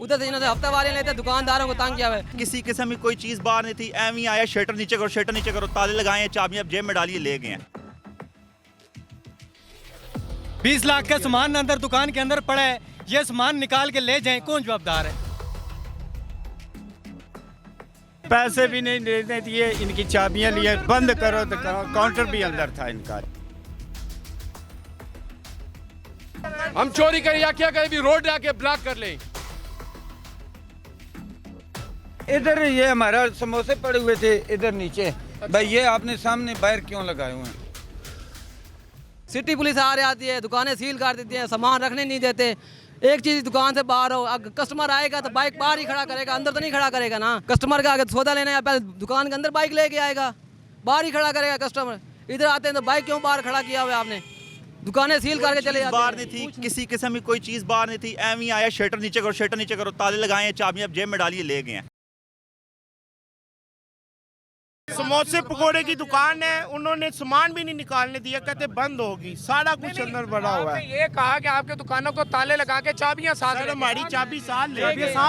उधर से इन्होंने हफ्ता वाले लेते दुकानदारों को तंग किया हुआ है। किसी किस्म की कोई चीज़ बाहर नहीं थी, एम ही आया शटर नीचे करो, ताले लगाए, चाबियां जेब में डालिए, ले गए हैं। 20 लाख का सामान अंदर दुकान के अंदर पड़ा है, ये सामान निकाल के ले जाएं, कौन जवाबदार है? पैसे भी नहीं देने दिए, इनकी चाबियां लिए, बंद करो तो काउंटर भी अंदर था इनका। हम चोरी करें या क्या करें, भी रोड आके ब्लॉक कर लें। इधर ये हमारा समोसे पड़े हुए थे इधर नीचे, भाई ये आपने सामने बाहर क्यों लगाए हुए हैं? सिटी पुलिस आ रही आती है, दुकानें सील कर देती हैं, सामान रखने नहीं देते। एक चीज दुकान से बाहर हो, अगर कस्टमर आएगा तो बाइक बाहर ही खड़ा करेगा, अंदर तो नहीं खड़ा करेगा ना। कस्टमर का अगर सौदा लेना है पहले दुकान के अंदर बाइक लेके आएगा, बाहर ही खड़ा करेगा कस्टमर। इधर आते हैं तो बाइक क्यों बाहर खड़ा किया हुआ है आपने? दुकानें सील करके चले जाते हैं। बाहर नहीं थी, किसी किस्म की कोई चीज़ बाहर नहीं थी, एम ही आया शटर नीचे करो, ताले लगाए, चाबियां जेब में डालिए, ले गए हैं। समोसे पकोड़े की दुकान है, उन्होंने सामान भी नहीं निकालने दिया, कहते बंद होगी, सारा कुछ अंदर भरा हुआ है। ये कहा कि आपके दुकानों को ताले लगा के चाबियां साथ हमारी चाबी साथ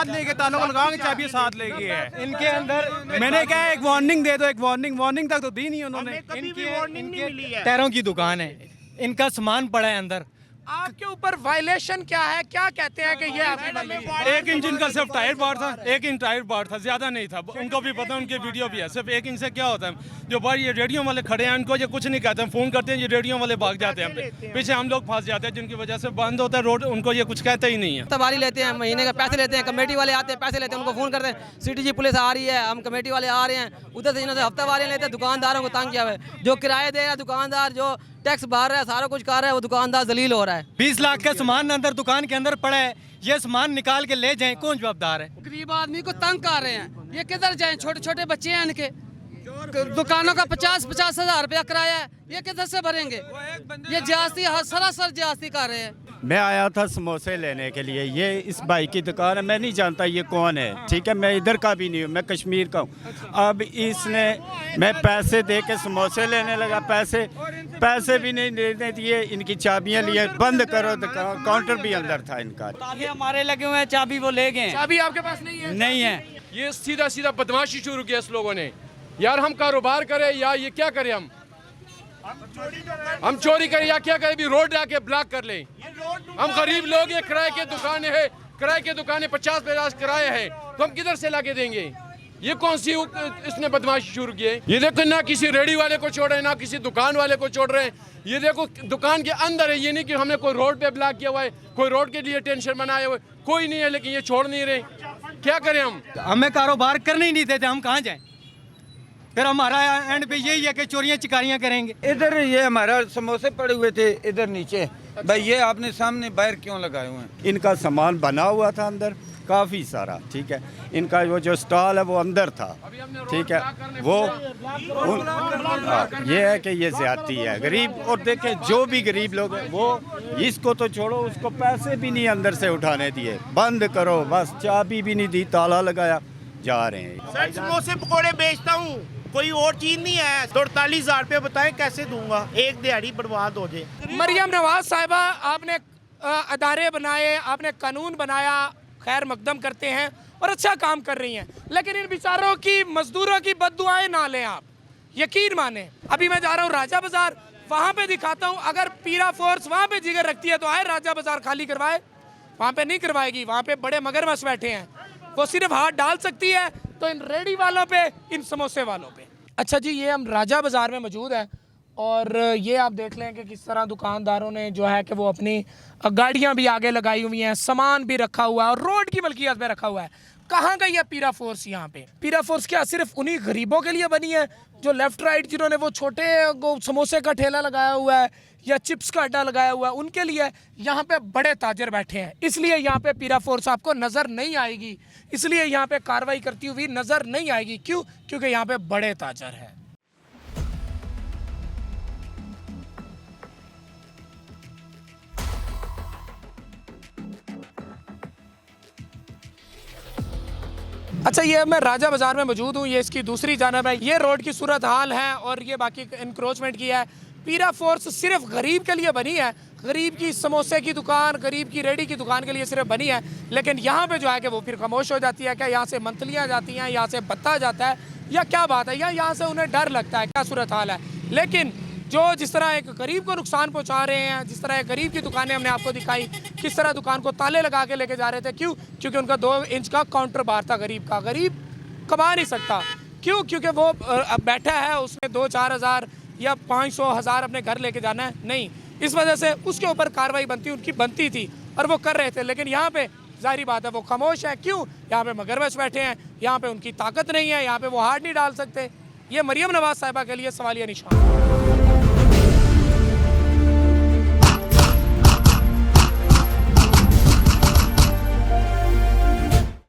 लेके तालों को लगा के चाबियां साथ ले गए हैं। इनके अंदर मैंने कहा एक वार्निंग दे दो, एक वार्निंग तक तो दी नहीं उन्होंने। कभी भी वार्निंग नहीं मिली है। टायरों की दुकान है, इनका सामान पड़ा है अंदर। आपके ऊपर वायलेशन क्या है, क्या कहते हैं कि ये आपकी एक इंच इनका सिर्फ टायर बार था, 1 इंच टायर बार था, ज्यादा नहीं था। उनको भी पता है, उनके वीडियो भी है। सिर्फ 1 इंच से क्या होता है, जो बाहर ये रेडियो वाले खड़े हैं उनको ये कुछ नहीं कहते हैं, फोन करते हैं, ये रेडियो वाले भाग जाते हैं, पीछे हम लोग फंस जाते हैं, जिनकी वजह से बंद होता है रोड, उनको ये कुछ कहते ही नहीं है। तबारी लेते हैं, महीने का पैसे लेते हैं, कमेटी वाले आते हैं, पैसे लेते हैं, उनको फोन करते हैं, सिटी पुलिस आ रही है, हम कमेटी वाले आ रहे हैं। उधर से इन्होंने हफ्ता वाले लेते हैं दुकानदारों को तंग किया हुआ है। जो किराए दे रहा है दुकानदार, जो टैक्स भर रहा है, सारा कुछ कर रहा है, वो दुकानदार जलील हो रहा है। 20 लाख का सामान अंदर दुकान के अंदर पड़ा है, ये सामान निकाल के ले जाएं, कौन जवाबदार है? गरीब आदमी को तंग कर रहे हैं, ये किधर जाएं? छोटे छोटे बच्चे हैं इनके, दुकानों का 50-50 हज़ार रुपया किराया है, ये किधर से भरेंगे? ये जास्ती सरासर जास्ती कर रहे हैं। मैं आया था समोसे लेने के लिए, ये इस भाई की दुकान है, मैं नहीं जानता ये कौन है, ठीक है, मैं इधर का भी नहीं हूँ, मैं कश्मीर का हूँ। अब इसने मैं पैसे दे के समोसे लेने लगा, पैसे भी नहीं देने दिए, इनकी चाबियां लिए, बंद करो तो काउंटर भी अंदर था इनका। ताले हमारे लगे हुए हैं, चाबी वो ले गए। चाबी आपके पास नहीं है? नहीं है। ये सीधा सीधा बदमाशी शुरू किया इस लोगों ने। यार हम कारोबार करें या ये क्या करें, हम चोरी करें या क्या करें, भी रोड आके ब्लॉक कर लें। हम गरीब लोग, ये किराए की दुकानें हैं, किराए की दुकानें 50-50 किराए हैं, तो हम किधर से लाके देंगे? ये कौन सी इसने बदमाशी शुरू की है? ये देखो, ना किसी रेडी वाले को छोड़ रहे हैं, ना किसी दुकान वाले को छोड़ रहे हैं। ये देखो दुकान के अंदर है, ये नहीं कि हमने कोई रोड पे ब्लॉक किया हुआ है, कोई रोड के लिए टेंशन बनाया हुआ है, कोई नहीं है, लेकिन ये छोड़ नहीं रहे। क्या करें हम? हमें कारोबार करने ही नहीं देते, हम कहाँ जाएं? फिर हमारा एंड पे यही है कि चोरियां चिकारियां करेंगे। इधर ये हमारा समोसे पड़े हुए थे इधर नीचे, भाई ये आपने सामने बाहर क्यों लगाए हुए हैं? इनका सामान बना हुआ था अंदर काफ़ी सारा, ठीक है, इनका वो जो स्टॉल है वो अंदर था, ठीक है, वो ये है कि ये ज्यादती है गरीब। और देखे जो भी गरीब लोग हैं, वो इसको तो छोड़ो, उसको पैसे भी नहीं अंदर से उठाने दिए, बंद करो, बस चाबी भी नहीं दी, ताला लगाया, जा रहे हैं। सर समोसे पकोड़े बेचता हूँ, कोई और चीज नहीं है। 48,000 रुपये बताएं कैसे दूंगा, एक दिहाड़ी बर्बाद हो जाए। मरियम नवाज साहिबा, आपने अदारे बनाए, आपने कानून बनाया, खैर मकदम करते हैं और अच्छा काम कर रही हैं, लेकिन इन बेचारों की, मजदूरों की बद्दुआएं ना लें आप, यकीन माने। अभी मैं जा रहा हूँ राजा बाजार, वहाँ पे दिखाता हूँ, अगर पीरा फोर्स वहाँ पे जिगर रखती है तो आए राजा बाजार खाली करवाए, वहाँ पे नहीं करवाएगी, वहाँ पे बड़े मगरमच्छ बैठे हैं, वो सिर्फ हाथ डाल सकती है तो इन रेडी वालों पे, इन समोसे वालों पे। अच्छा जी, ये हम राजा बाजार में मौजूद हैं और ये आप देख लें कि किस तरह दुकानदारों ने जो है कि वो अपनी गाड़ियां भी आगे लगाई हुई हैं, सामान भी रखा हुआ है और रोड की मलकियत में रखा हुआ है। कहाँ गई है पीरा फोर्स? यहाँ पे पीरा फोर्स क्या सिर्फ उन्हीं गरीबों के लिए बनी है जो लेफ्ट राइट, जिन्होंने वो छोटे समोसे का ठेला लगाया हुआ है या चिप्स का अड्डा लगाया हुआ है, उनके लिए यहाँ पे बड़े ताजर बैठे हैं, इसलिए यहाँ पे पीरा फोर्स आपको नज़र नहीं आएगी, इसलिए यहाँ पे कार्रवाई करती हुई नज़र नहीं आएगी। क्यों? क्योंकि यहाँ पे बड़े ताजर हैं। अच्छा, ये मैं राजा बाजार में मौजूद हूँ, ये इसकी दूसरी जानब है, ये रोड की सूरत हाल है और ये बाकी इंक्रोचमेंट की है। पीरा फोर्स सिर्फ गरीब के लिए बनी है, गरीब की समोसे की दुकान, गरीब की रेडी की दुकान के लिए सिर्फ बनी है, लेकिन यहाँ पे जो है कि वो फिर खामोश हो जाती है। क्या यहाँ से मंथलियाँ जाती हैं, यहाँ से भत्ता जाता है, या क्या बात है, या यहाँ से उन्हें डर लगता है, क्या सूरत हाल है। लेकिन जो जिस तरह एक गरीब को नुकसान पहुँचा रहे हैं, जिस तरह एक गरीब की दुकानें हमने आपको दिखाई, किस तरह दुकान को ताले लगा के लेके जा रहे थे। क्यों? क्योंकि उनका 2 इंच का काउंटर बार था गरीब का। गरीब कमा नहीं सकता। क्यों? क्योंकि वो बैठा है, उसने 2-4 हज़ार या 500-1000 अपने घर लेके जाना है, नहीं। इस वजह से उसके ऊपर कार्रवाई उनकी बनती थी और वो कर रहे थे। लेकिन यहाँ पे जाहिर बात है वो खामोश है। क्यों? यहाँ पे मगरमच्छ बैठे हैं, यहाँ पे उनकी ताकत नहीं है, यहाँ पे वो हाथ नहीं डाल सकते। ये मरियम नवाज साहिबा के लिए सवालिया निशान।